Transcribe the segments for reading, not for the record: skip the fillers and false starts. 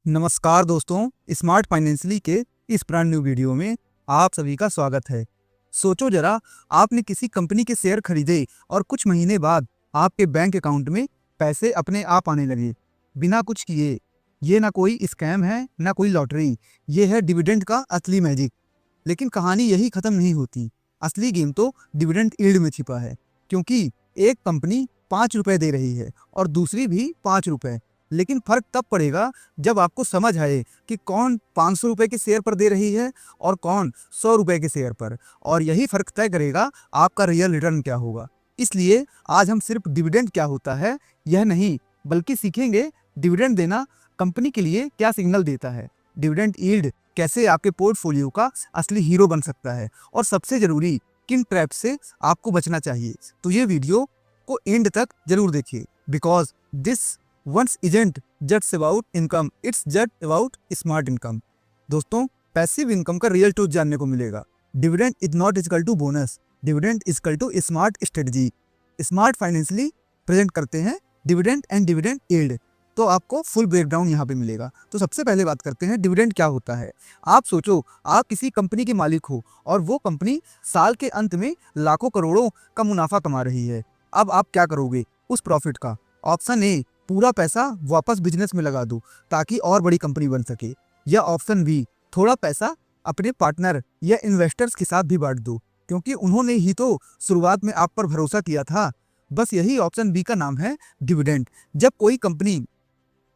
नमस्कार दोस्तों, smart financially के इस ब्रांड न्यू वीडियो में आप सभी का स्वागत है। सोचो जरा, आपने किसी कंपनी के शेयर खरीदे और कुछ महीने बाद आपके बैंक अकाउंट में पैसे अपने आप आने लगे बिना कुछ किए। ये ना कोई स्कैम है ना कोई लॉटरी, ये है डिविडेंड का असली मैजिक। लेकिन कहानी यही खत्म नहीं होती। असली गेम तो डिविडेंड यील्ड में छिपा है, क्योंकि एक कंपनी 5 रुपए दे रही है और दूसरी भी 5 रुपए। लेकिन फर्क तब पड़ेगा जब आपको समझ आए कि कौन 500 रुपए के शेयर पर दे रही है और कौन 100 रुपए के शेयर पर, और यही फर्क तय करेगा आपका रियल रिटर्न क्या होगा। इसलिए आज हम सिर्फ डिविडेंड क्या होता है यह नहीं, बल्कि सीखेंगे डिविडेंड देना कंपनी के लिए क्या सिग्नल देता है, डिविडेंड यील्ड कैसे आपके पोर्टफोलियो का असली हीरो बन सकता है, और सबसे जरूरी किन ट्रैप से आपको बचना चाहिए। तो ये वीडियो को एंड तक जरूर देखिए, because this one's isn't just about income, it's just about smart income. दोस्तों, पैसिव इनकम का रियल ट्रूथ जानने को मिलेगा। Dividend is not equal to bonus, dividend is equal to smart strategy. Smart financially present करते हैं dividend and dividend yield, तो आपको full breakdown यहाँ पे मिलेगा। तो सबसे पहले बात करते हैं डिविडेंड क्या होता है। आप सोचो, आप किसी कंपनी के मालिक हो और वो कंपनी साल के अंत में लाखों करोड़ों का मुनाफा कमा रही है। अब आप क्या करोगे उस प्रॉफिट का? ऑप्शन ए, पूरा पैसा वापस बिजनेस में लगा दो ताकि और बड़ी कंपनी बन सके, या ऑप्शन बी, थोड़ा पैसा अपने पार्टनर या इन्वेस्टर्स के साथ भी बांट दो, क्योंकि उन्होंने ही तो शुरुआत में आप पर भरोसा किया था। बस यही ऑप्शन बी का नाम है डिविडेंड। जब कोई कंपनी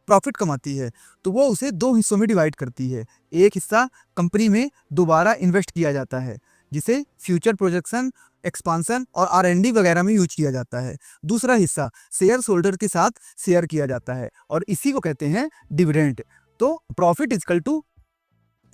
प्रॉफिट कमाती है तो वो उसे दो हिस्सों में डिवाइड करती है। एक हिस्सा कंपनी में दोबारा इन्वेस्ट किया जाता है, जिसे फ्यूचर प्रोजेक्शन, एक्सपांसन और R&D वगैरह में यूज किया जाता है। दूसरा हिस्सा शेयर होल्डर के साथ शेयर किया जाता है, और इसी को कहते हैं डिविडेंड। तो profit equal to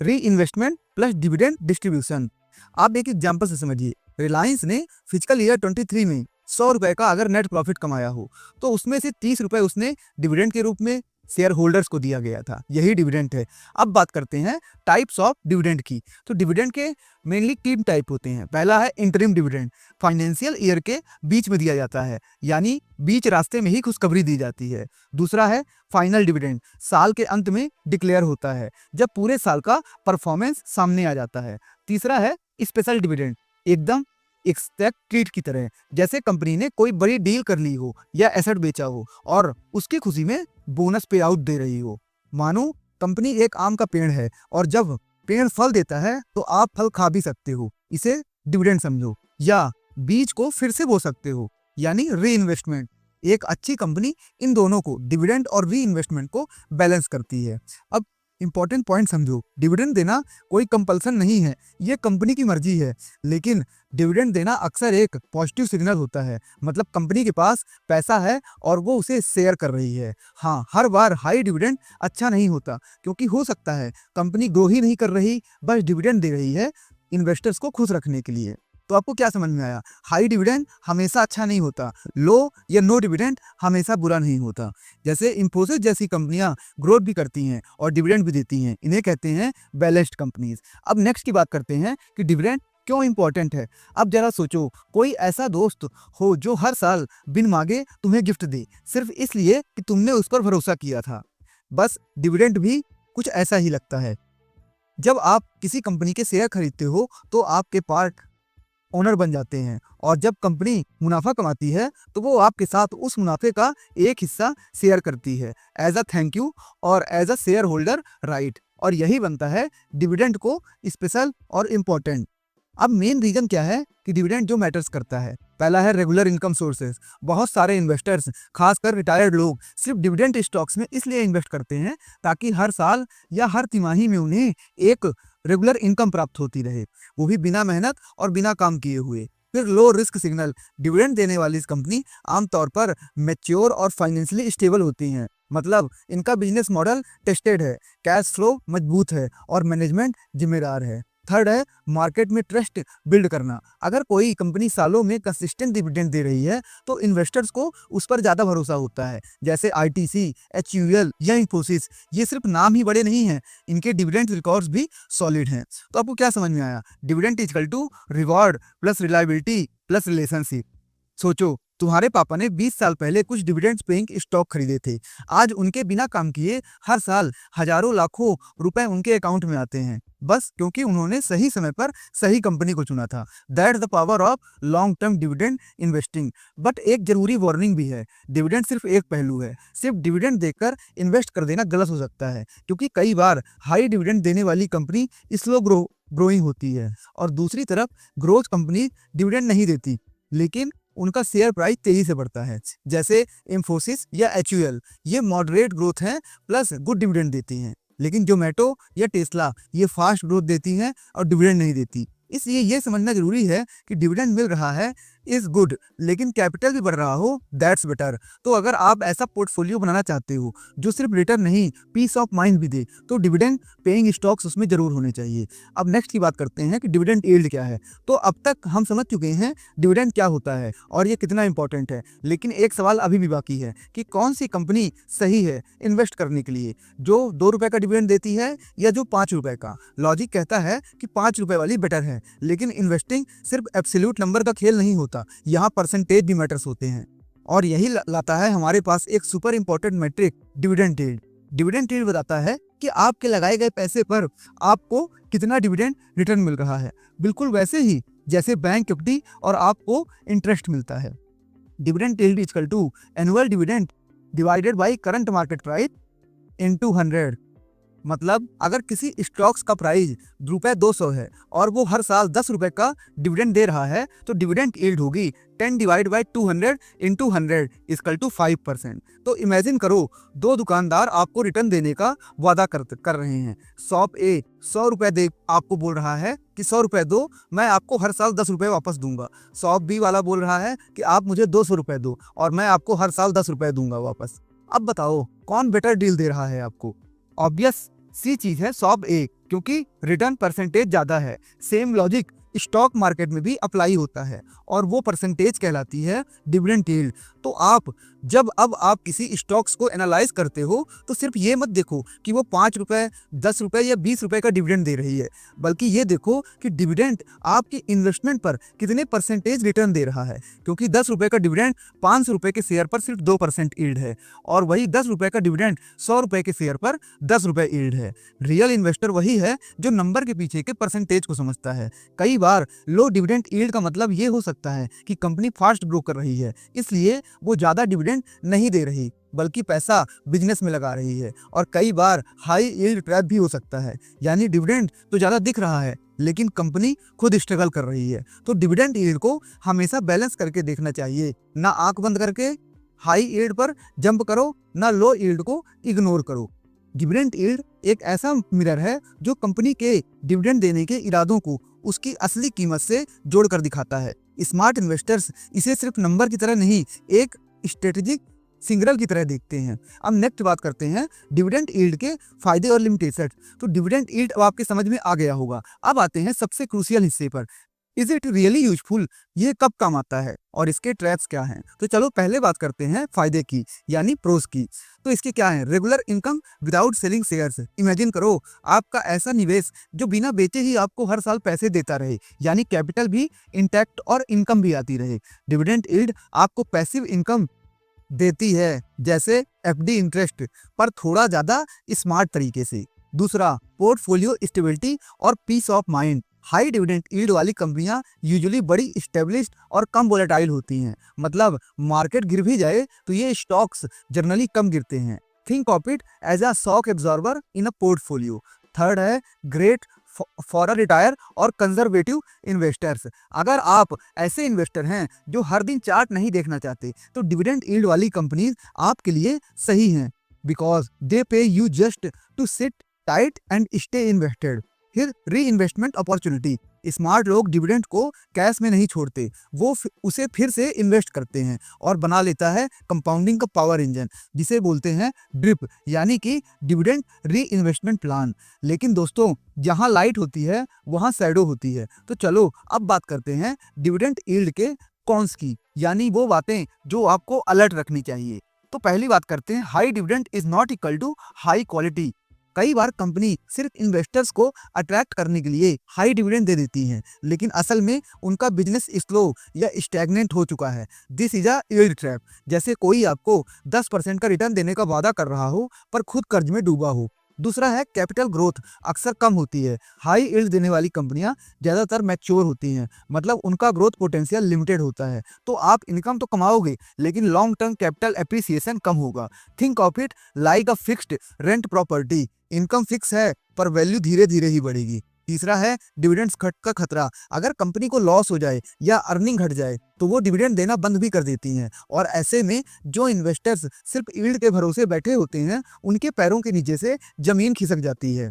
reinvestment plus dividend distribution. आप एक एग्जाम्पल से समझिए। रिलायंस ने फिजिकल ईयर 23 में 100 रुपए का अगर नेट प्रॉफिट कमाया हो, तो उसमें से 30 रुपए उसने डिविडेंड के रूप में शेयर होल्डर्स को दिया गया था। यही डिविडेंड है। अब बात करते हैं टाइप्स ऑफ डिविडेंड की। तो डिविडेंड के मेनली 3 टाइप होते हैं। पहला है इंटरिम डिविडेंड, फाइनेंशियल ईयर के बीच में दिया जाता है, यानी बीच रास्ते में ही खुशखबरी दी जाती है। दूसरा है फाइनल डिविडेंड, साल के अंत में डिक्लेयर होता है, जब पूरे साल का परफॉर्मेंस सामने आ जाता है। तीसरा है स्पेशल डिविडेंड, एकदम एक्सपेक्ट ट्रीट की तरह, जैसे कंपनी ने कोई बड़ी डील कर ली हो या एसेट बेचा हो और उसकी खुशी में बोनस पे आउट दे रही हो। मानो कंपनी एक आम का पेड़ है और जब पेड़ फल देता है तो आप फल खा भी सकते हो, इसे डिविडेंड समझो। या बीज को फिर से बो सकते हो, यानी री इन्वेस्टमेंट। एक अच्छी कंपनी इन दोनों को, डिविडेंड और री इन्वेस्टमेंट को बैलेंस करती है। अब इंपॉर्टेंट पॉइंट समझो, डिविडेंड देना कोई कंपल्सन नहीं है, ये कंपनी की मर्जी है। लेकिन डिविडेंड देना अक्सर एक पॉजिटिव सिग्नल होता है, मतलब कंपनी के पास पैसा है और वो उसे शेयर कर रही है। हाँ, हर बार हाई डिविडेंड अच्छा नहीं होता, क्योंकि हो सकता है कंपनी ग्रो ही नहीं कर रही, बस डिविडेंड दे रही है इन्वेस्टर्स को खुश रखने के लिए। तो आपको क्या समझ में आया? हाई डिविडेंड हमेशा अच्छा नहीं होता, लो या नो डिविडेंड हमेशा बुरा नहीं होता। जैसे इंफोसिस जैसी कंपनियां ग्रोथ भी करती हैं और डिविडेंड भी देती हैं, इन्हें कहते हैं बैलेंस्ड कंपनीज। अब नेक्स्ट की बात करते हैं कि डिविडेंड क्यों इंपॉर्टेंट है। अब जरा सोचो, कोई ऐसा दोस्त हो जो हर साल बिन मांगे तुम्हें गिफ्ट दे, सिर्फ इसलिए कि तुमने उस पर भरोसा किया था। बस डिविडेंड भी कुछ ऐसा ही लगता है। जब आप किसी कंपनी के शेयर खरीदते हो तो आपके पार्ट ओनर बन जाते हैं, और जब कंपनी मुनाफा कमाती है तो वो आपके साथ उस मुनाफे का एक हिस्सा शेयर करती है एज अ थैंक यू और as a shareholder right. और यही बनता है डिविडेंड को स्पेशल और इम्पोर्टेंट। अब मेन रीजन क्या है कि डिविडेंड जो मैटर्स करता है? पहला है रेगुलर इनकम सोर्सेज। बहुत सारे इन्वेस्टर्स, खासकर रिटायर्ड लोग, सिर्फ डिविडेंड स्टॉक्स में इसलिए इन्वेस्ट करते हैं ताकि हर साल या हर तिमाही में उन्हें एक रेगुलर इनकम प्राप्त होती रहे, वो भी बिना मेहनत और बिना काम किए हुए। फिर लो रिस्क सिग्नल, डिविडेंड देने वाली कंपनी आमतौर पर मैच्योर और फाइनेंशियली स्टेबल होती हैं, मतलब इनका बिजनेस मॉडल टेस्टेड है, कैश फ्लो मजबूत है और मैनेजमेंट जिम्मेदार है। थर्ड है मार्केट में ट्रस्ट बिल्ड करना। अगर कोई कंपनी सालों में कंसिस्टेंट डिविडेंड दे रही है तो इन्वेस्टर्स को उस पर ज़्यादा भरोसा होता है, जैसे ITC, HUL या इंफोसिस। ये सिर्फ नाम ही बड़े नहीं हैं, इनके डिविडेंड रिकॉर्ड्स भी सॉलिड हैं। तो आपको क्या समझ में आया? Dividend equal to reward plus reliability plus relationship. सोचो, तुम्हारे पापा ने 20 साल पहले कुछ डिविडेंड्स पेइंग स्टॉक खरीदे थे। आज उनके बिना काम किए हर साल हजारों लाखों रुपए उनके अकाउंट में आते हैं, बस क्योंकि उन्होंने सही समय पर सही कंपनी को चुना था। That's the power of long term dividend investing. But एक जरूरी वार्निंग भी है, डिविडेंड सिर्फ एक पहलू है। सिर्फ डिविडेंड देकर इन्वेस्ट कर देना गलत हो सकता है, क्योंकि कई बार हाई डिविडेंड देने वाली कंपनी स्लो ग्रोइंग होती है और दूसरी तरफ ग्रोथ कंपनी डिविडेंड नहीं देती, लेकिन उनका शेयर प्राइस तेजी से बढ़ता है, जैसे इंफोसिस या एचयूएल। ये मॉडरेट ग्रोथ है प्लस गुड डिविडेंड देती हैं, लेकिन जोमेटो या टेस्ला ये फास्ट ग्रोथ देती हैं और डिविडेंड नहीं देती। इसलिए ये समझना जरूरी है कि डिविडेंड मिल रहा है इज गुड, लेकिन कैपिटल भी बढ़ रहा हो दैट्स बेटर। तो अगर आप ऐसा पोर्टफोलियो बनाना चाहते हो जो सिर्फ रिटर्न नहीं पीस ऑफ माइंड भी दे, तो डिविडेंड पेइंग स्टॉक्स उसमें जरूर होने चाहिए। अब नेक्स्ट की बात करते हैं कि डिविडेंड यील्ड क्या है। तो अब तक हम समझ चुके हैं डिविडेंड क्या होता है और ये कितना इंपॉर्टेंट है, लेकिन एक सवाल अभी भी बाकी है कि कौन सी कंपनी सही है इन्वेस्ट करने के लिए, जो 2 रुपए का डिविडेंड देती है या जो 5 रुपए का। लॉजिक कहता है कि 5 रुपए वाली बेटर है, लेकिन इन्वेस्टिंग सिर्फ एब्सोल्यूट नंबर का खेल नहीं होता, यहाँ परसेंटेज भी मैटर्स होते हैं। और यही लाता है हमारे पास एक super important metric, dividend yield. Dividend yield बताता है कि आपके लगाए गए पैसे पर आपको कितना डिविडेंड रिटर्न मिल रहा है, बिल्कुल वैसे ही जैसे बैंक इक्विटी और आपको इंटरेस्ट मिलता है। Dividend yield is equal to annual dividend divided by current market price into 100। मतलब अगर किसी स्टॉक्स का प्राइस ₹200 है और वो हर साल 10 रुपए का डिविडेंड दे रहा है, तो डिविडेंड यील्ड होगी 10 divide by 200 into 100 equal to 5%। तो इमेजिन करो, 2 दुकानदार आपको रिटर्न देने का वादा कर रहे हैं। शॉप ए 100 रुपए दे आपको बोल रहा है कि 100 रुपए दो, मैं आपको हर साल 10 रुपए वापस दूंगा। शॉप बी वाला बोल रहा है कि आप मुझे 200 रुपए दो और मैं आपको हर साल 10 रुपए दूंगा वापस। अब बताओ कौन बेटर डील दे रहा है आपको? ऑब्वियस सी चीज है शॉप ए, क्योंकि रिटर्न परसेंटेज ज्यादा है। सेम लॉजिक स्टॉक मार्केट में भी अप्लाई होता है और वो परसेंटेज कहलाती है डिविडेंड यील्ड। तो अब आप किसी स्टॉक्स को एनालाइज करते हो तो सिर्फ ये मत देखो कि वो 5 रुपए, 10 रुपए या 20 रुपए का डिविडेंड दे रही है, बल्कि ये देखो कि डिविडेंड आपकी इन्वेस्टमेंट पर कितने परसेंटेज रिटर्न दे रहा है। क्योंकि 10 रुपए का डिविडेंड 500 रुपए के शेयर पर सिर्फ 2% यील्ड है, और वही 10 रुपए का डिविडेंड 100 रुपए के शेयर पर 10 रुपए यील्ड है। रियल इन्वेस्टर वही है जो नंबर के पीछे के परसेंटेज को समझता है। कई बार लो डिविडेंड यील्ड का मतलब ये हो सकता है कि कंपनी फास्ट ग्रो कर रही है, इसलिए वो ज्यादा डिविडेंड नहीं दे रही, बल्कि पैसा बिजनेस में लगा रही है। और कई बार हाई यील्ड ट्रैप भी हो सकता है, यानी डिविडेंड तो ज्यादा दिख रहा है लेकिन कंपनी खुद स्ट्रगल कर रही है। तो डिविडेंड यील्ड को हमेशा बैलेंस करके देखना चाहिए, ना आंख बंद करके हाई यील्ड पर जंप करो, ना लो यील्ड को इग्नोर करो। डिविडेंड यील्ड एक ऐसा मिरर है जो कंपनी के डिविडेंड देने के इरादों को उसकी असली कीमत से जोड़कर दिखाता है। स्मार्ट इन्वेस्टर्स इसे सिर्फ नंबर की तरह नहीं, एक स्ट्रेटेजिक सिग्नल की तरह देखते हैं। अब नेक्स्ट बात करते हैं डिविडेंड यील्ड के फायदे और लिमिटेशन। तो डिविडेंड यील्ड अब आपके समझ में आ गया होगा। अब आते हैं सबसे क्रूशियल हिस्से पर, इज इट रियली यूजफुल? ये कब काम आता है और इसके ट्रैप्स क्या हैं? तो चलो पहले बात करते हैं फायदे की, यानी प्रोस की। तो इसके क्या है? Regular income without selling shares. Imagine करो आपका ऐसा निवेश जो बिना बेचे ही आपको हर साल पैसे देता रहे, यानी कैपिटल भी इंटैक्ट और इनकम भी आती रहे। डिविडेंड यील्ड आपको पैसिव इनकम देती है, जैसे एफडी इंटरेस्ट, पर थोड़ा ज्यादा स्मार्ट तरीके से। दूसरा, पोर्टफोलियो स्टेबिलिटी और peace of mind. High dividend yield वाली कंपनियां यूजुअली बड़ी स्टेब्लिश्ड और कम वोलेटाइल होती हैं, मतलब मार्केट गिर भी जाए तो ये स्टॉक्स जनरली कम गिरते हैं। Think of it as a shock absorber in a portfolio. Third है ग्रेट फॉर अ रिटायर और कंजर्वेटिव इन्वेस्टर्स। अगर आप ऐसे इन्वेस्टर हैं जो हर दिन चार्ट नहीं देखना चाहते, तो डिविडेंड यील्ड वाली कंपनीज आपके लिए सही हैं, because they pay you just to sit tight and stay invested. फिर री इन्वेस्टमेंट अपॉर्चुनिटी। स्मार्ट लोग डिविडेंड को कैश में नहीं छोड़ते, वो उसे फिर से इन्वेस्ट करते हैं और बना लेता है कंपाउंडिंग का पावर इंजन, जिसे बोलते हैं ड्रिप, यानी कि डिविडेंड री इन्वेस्टमेंट प्लान। लेकिन दोस्तों, जहां लाइट होती है वहां शैडो होती है। तो चलो अब बात करते हैं डिविडेंड यील्ड के कॉन्स की, यानी वो बातें जो आपको अलर्ट रखनी चाहिए। तो पहली बात करते हैं high dividend is not equal to high quality. Dividend yield एक ऐसा मिरर है जो कंपनी के डिविडेंड देने के इरादों को उसकी असली कीमत से जोड़कर दिखाता है। स्मार्ट इन्वेस्टर्स इसे सिर्फ नंबर की तरह नहीं, एक स्ट्रेटेजिक सिग्नल की तरह देखते हैं। अब नेक्स्ट बात करते हैं high dividend is not equal to high quality. कई बार कंपनी सिर्फ इन्वेस्टर्स को अट्रैक्ट करने के लिए हाई डिविडेंड दे देती हैं, लेकिन असल में उनका बिजनेस स्लो या स्टैग्नेंट हो चुका है। This is a yield trap. जैसे कोई आपको 10% का रिटर्न देने का वादा कर रहा हो पर खुद कर्ज में डूबा हो। दूसरा है कैपिटल ग्रोथ अक्सर कम होती है। हाई यील्ड देने वाली कंपनियां ज़्यादातर मैच्योर होती हैं, मतलब उनका ग्रोथ पोटेंशियल लिमिटेड होता है। तो आप इनकम तो कमाओगे लेकिन लॉन्ग टर्म कैपिटल एप्रिसिएशन कम होगा। Think of it like a fixed rent property. Income fix है पर वैल्यू धीरे धीरे ही बढ़ेगी। तीसरा है डिविडेंड्स घट का खतरा। अगर कंपनी को लॉस हो जाए या अर्निंग घट जाए तो वो डिविडेंड देना बंद भी कर देती हैं, और ऐसे में जो इन्वेस्टर्स सिर्फ यील्ड के भरोसे बैठे होते हैं उनके पैरों के नीचे से जमीन खिसक जाती है।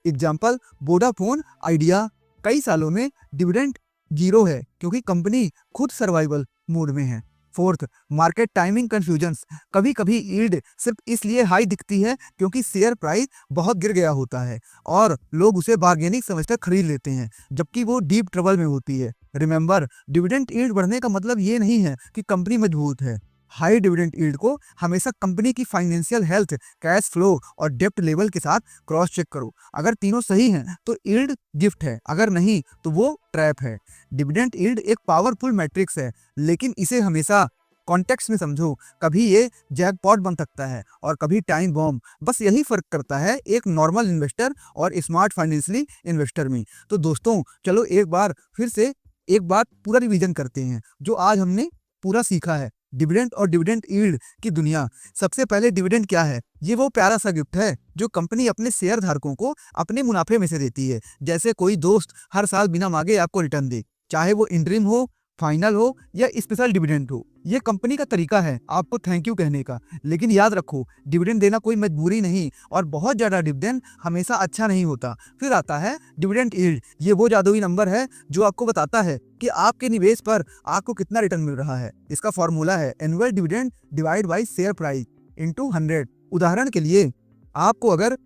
Example Vodafone idea. कई सालों में डिविडेंड जीरो है क्योंकि कंपनी खुद सर्वाइवल मोड में है। Fourth, market timing confusions. कभी कभी यील्ड सिर्फ इसलिए हाई दिखती है क्योंकि शेयर प्राइस बहुत गिर गया होता है और लोग उसे बार्गेनिंग समझकर खरीद लेते हैं, जबकि वो डीप ट्रबल में होती है। रिमेंबर, डिविडेंड यील्ड बढ़ने का मतलब ये नहीं है कि कंपनी मजबूत है। हाई डिविडेंड यील्ड को हमेशा कंपनी की फाइनेंशियल हेल्थ, कैश फ्लो और डेप्ट लेवल के साथ क्रॉस चेक करो। अगर तीनों सही हैं तो यील्ड गिफ्ट है, अगर नहीं तो वो ट्रैप है। डिविडेंड यील्ड एक पावरफुल मैट्रिक्स है, लेकिन इसे हमेशा कॉन्टेक्स्ट में समझो। कभी ये जैकपॉट बन सकता है और कभी टाइम बॉम्ब। बस यही फर्क करता है एक नॉर्मल इन्वेस्टर और स्मार्ट फाइनेंशियली इन्वेस्टर में। तो दोस्तों चलो एक बार फिर से एक बात पूरा रिवीजन करते हैं जो आज हमने पूरा सीखा है। डिविडेंड और डिविडेंड यील्ड की दुनिया। सबसे पहले डिविडेंड क्या है? ये वो प्यारा सा गिफ्ट है जो कंपनी अपने शेयर धारकों को अपने मुनाफे में से देती है। जैसे कोई दोस्त हर साल बिना मांगे आपको रिटर्न दे, चाहे वो इंटरिम हो, फाइनल हो या स्पेशल डिविडेंड हो। ये कंपनी का तरीका है आपको थैंक यू कहने का। लेकिन याद रखो, डिविडेंड देना कोई मजबूरी नहीं और बहुत ज़्यादा डिविडेंड हमेशा अच्छा नहीं होता। फिर आता है डिविडेंड यील्ड। ये वो जादुई नंबर है जो आपको बताता है कि आपके निवेश पर आपको कितना रिटर्न मिल रहा है। इसका फॉर्मूला है annual dividend divide by share price into 100। उदाहरण के लिए आपको अगर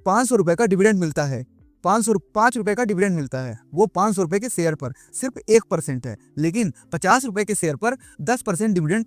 500 रुपये का डिविडेंड मिलता है, 5 रुपये का डिविडेंड मिलता है, वो 500 रुपये के शेयर पर सिर्फ 1% है, लेकिन 50 रुपये के शेयर पर 10% डिविडेंड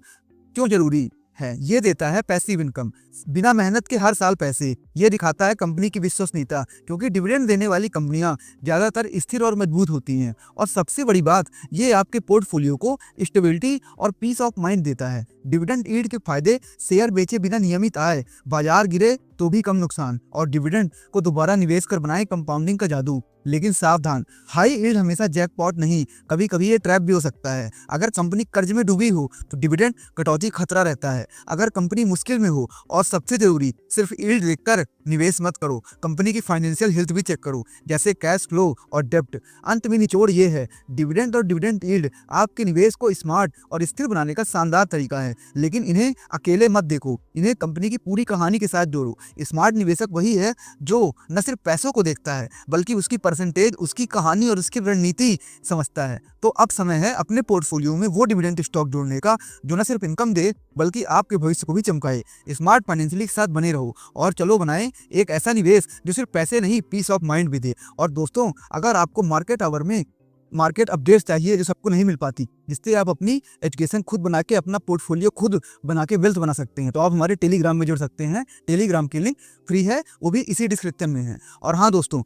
क्यों जरूरी है? ये देता है पैसिव इनकम, बिना मेहनत के हर साल पैसे। ये दिखाता है कंपनी की विश्वसनीयता, क्योंकि डिविडेंड देने वाली कंपनियां ज्यादातर स्थिर और मजबूत होती हैं। और सबसे बड़ी बात, ये आपके पोर्टफोलियो को स्टेबिलिटी और पीस ऑफ माइंड देता है। डिविडेंड यील्ड के फायदे: शेयर बेचे बिना नियमित आय, बाजार गिरे तो भी कम नुकसान, और डिविडेंड को दोबारा निवेश कर बनाए कंपाउंडिंग का जादू। लेकिन सावधान, हाई यील्ड हमेशा जैकपॉट नहीं, कभी कभी ये ट्रैप भी हो सकता है। अगर कंपनी कर्ज में डूबी हो तो डिविडेंड कटौती खतरा रहता है। अगर कंपनी मुश्किल में हो, और सबसे जरूरी, सिर्फ यील्ड देखकर निवेश मत करो, कंपनी की फाइनेंशियल हेल्थ भी चेक करो, जैसे कैश फ्लो और डेप्ट। अंत में निचोड़ ये है, डिविडेंड और डिविडेंड यील्ड आपके निवेश को स्मार्ट और स्थिर बनाने का शानदार तरीका है, लेकिन इन्हें अकेले मत देखो, इन्हें कंपनी की पूरी कहानी के साथ जोड़ो। स्मार्ट निवेशक वही है जो न सिर्फ पैसों को देखता है बल्कि उसकी परसेंटेज, उसकी कहानी और उसकी रणनीति समझता है। तो अब समय है अपने पोर्टफोलियो में वो डिविडेंड स्टॉक जोड़ने का जो न सिर्फ इनकम दे बल्कि आपके भविष्य को भी चमकाए। स्मार्ट फाइनेंशियली के साथ बने रहो और चलो बनाएं एक ऐसा निवेश जो सिर्फ पैसे नहीं, पीस ऑफ माइंड भी दे। और दोस्तों, अगर आपको मार्केट आवर में मार्केट अपडेट्स चाहिए जो सबको नहीं मिल पाती, जिससे आप अपनी एजुकेशन खुद बना के अपना पोर्टफोलियो खुद बना के वेल्थ बना सकते हैं, तो आप हमारे टेलीग्राम में जुड़ सकते हैं। टेलीग्राम की लिंक फ्री है, वो भी इसी डिस्क्रिप्शन में है। और हाँ दोस्तों,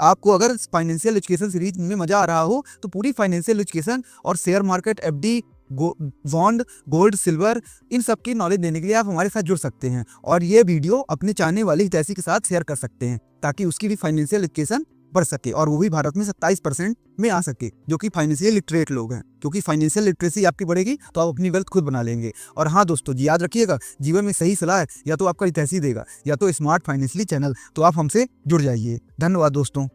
आपको अगर फाइनेंशियल एजुकेशन सीरीज में मजा आ रहा हो तो पूरी फाइनेंशियल एजुकेशन और share market, FD, bond, gold, silver, इन सब की नॉलेज देने के लिए आप हमारे साथ जुड़ सकते हैं और ये वीडियो अपने चाहने वाले हितैषी के साथ शेयर कर सकते हैं ताकि उसकी भी फाइनेंशियल एजुकेशन बढ़ सके और वो भी भारत में 27% में आ सके जो कि फाइनेंशियल लिटरेट लोग हैं। क्योंकि फाइनेंशियल लिटरेसी आपकी बढ़ेगी तो आप अपनी वेल्थ खुद बना लेंगे। और हाँ दोस्तों, याद रखिएगा, जीवन में सही सलाह या तो आपका हितैषी देगा या तो स्मार्ट फाइनेंशियली चैनल। तो आप हमसे जुड़ जाइए। धन्यवाद दोस्तों।